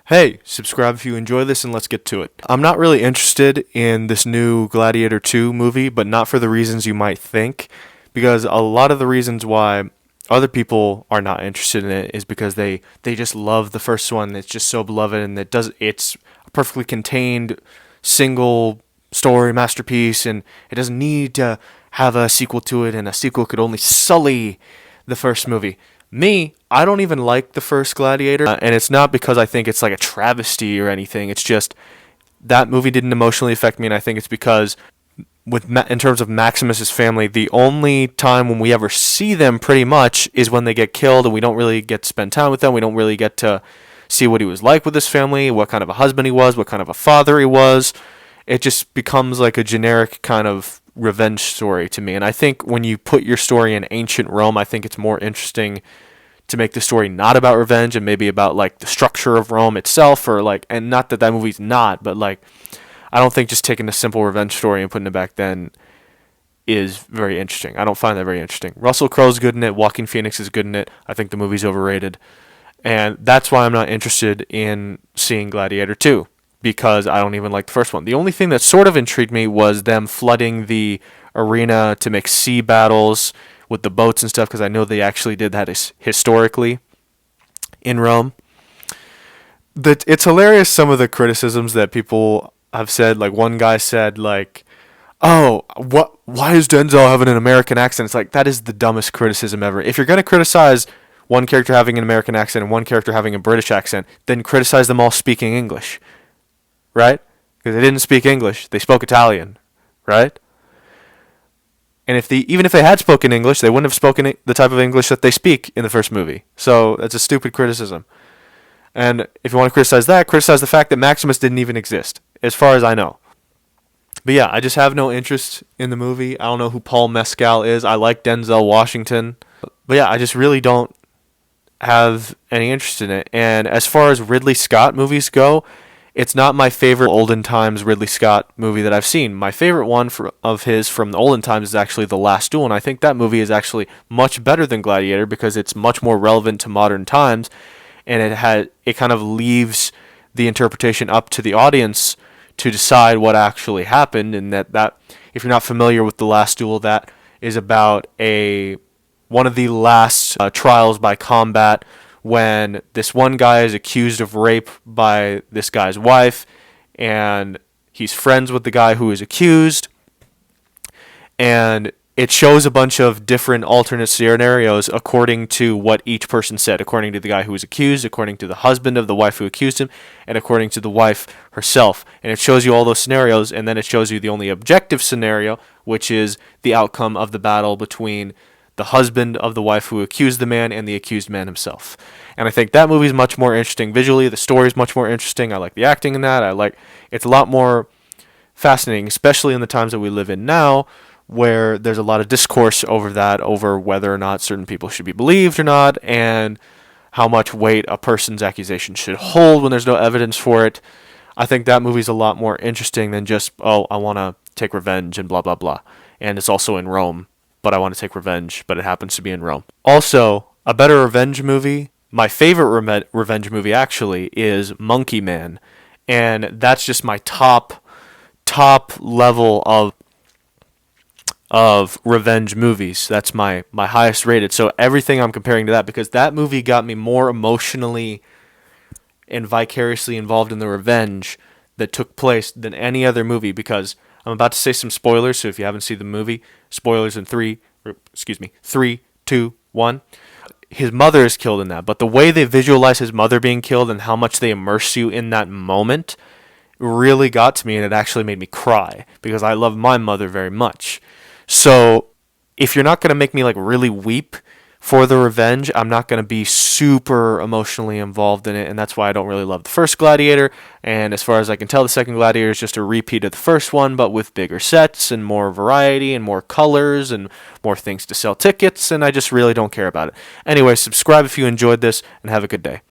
Hey, subscribe if you enjoy this and let's get to it. I'm not really interested in this new Gladiator 2 movie, but not for the reasons you might think, because a lot of the reasons why other people are not interested in it is because they just love the first one. It's just so beloved and it's a perfectly contained single story masterpiece and it doesn't need to have a sequel to it, and a sequel could only sully the first movie. Me, I don't even like the first Gladiator, and it's not because I think it's like a travesty or anything. It's just that movie didn't emotionally affect me, and I think it's because in terms of Maximus's family, the only time when we ever see them pretty much is when they get killed, and we don't really get to spend time with them. We don't really get to see what he was like with his family, what kind of a husband he was, what kind of a father he was. It just becomes like a generic kind of revenge story to me. And I think when you put your story in ancient Rome, I think it's more interesting to make the story not about revenge and maybe about like the structure of Rome itself, or like, and not that that movie's not, but like I don't think just taking a simple revenge story and putting it back then is very interesting. I don't find that very interesting. Russell Crowe's good in it, Joaquin Phoenix is good in it. I think the movie's overrated. And that's why I'm not interested in seeing Gladiator 2, because I don't even like the first one. The only thing that sort of intrigued me was them flooding the arena to make sea battles with the boats and stuff, because I know they actually did that historically in Rome. It's hilarious, some of the criticisms that people have said. Like one guy said, like, "Oh, why is Denzel having an American accent?" It's like, that is the dumbest criticism ever. If you're going to criticize one character having an American accent and one character having a British accent, then criticize them all speaking English, right? Because they didn't speak English, they spoke Italian, right? And even if they had spoken English, they wouldn't have spoken the type of English that they speak in the first movie. So that's a stupid criticism. And if you want to criticize that, criticize the fact that Maximus didn't even exist, as far as I know. But yeah, I just have no interest in the movie. I don't know who Paul Mescal is. I like Denzel Washington. But yeah, I just really don't have any interest in it. And as far as Ridley Scott movies go, it's not my favorite olden times Ridley Scott movie that I've seen. My favorite one of his from the olden times is actually The Last Duel, and I think that movie is actually much better than Gladiator because it's much more relevant to modern times, and it kind of leaves the interpretation up to the audience to decide what actually happened. And that if you're not familiar with The Last Duel, that is about one of the last trials by combat, when this one guy is accused of rape by this guy's wife, and he's friends with the guy who is accused, and it shows a bunch of different alternate scenarios according to what each person said, according to the guy who was accused, according to the husband of the wife who accused him, and according to the wife herself. And it shows you all those scenarios, and then it shows you the only objective scenario, which is the outcome of the battle between the husband of the wife who accused the man and the accused man himself. And I think that movie is much more interesting visually. The story is much more interesting. I like the acting in that. It's a lot more fascinating, especially in the times that we live in now, where there's a lot of discourse over whether or not certain people should be believed or not, and how much weight a person's accusation should hold when there's no evidence for it. I think that movie's a lot more interesting than just, oh, I want to take revenge and blah, blah, blah. And it's also in Rome, but I want to take revenge, but it happens to be in Rome. Also, a better revenge movie, my favorite revenge movie actually, is Monkey Man. And that's just my top level of revenge movies. That's my highest rated. So everything I'm comparing to that, because that movie got me more emotionally and vicariously involved in the revenge that took place than any other movie, because I'm about to say some spoilers, so if you haven't seen the movie, spoilers in 3, 2, 1. His mother is killed in that, but the way they visualize his mother being killed and how much they immerse you in that moment really got to me, and it actually made me cry, because I love my mother very much. So if you're not going to make me like really weep for the revenge, I'm not going to be super emotionally involved in it, and that's why I don't really love the first Gladiator. And as far as I can tell, the second Gladiator is just a repeat of the first one, but with bigger sets and more variety and more colors and more things to sell tickets, and I just really don't care about it. Anyway, subscribe if you enjoyed this, and have a good day.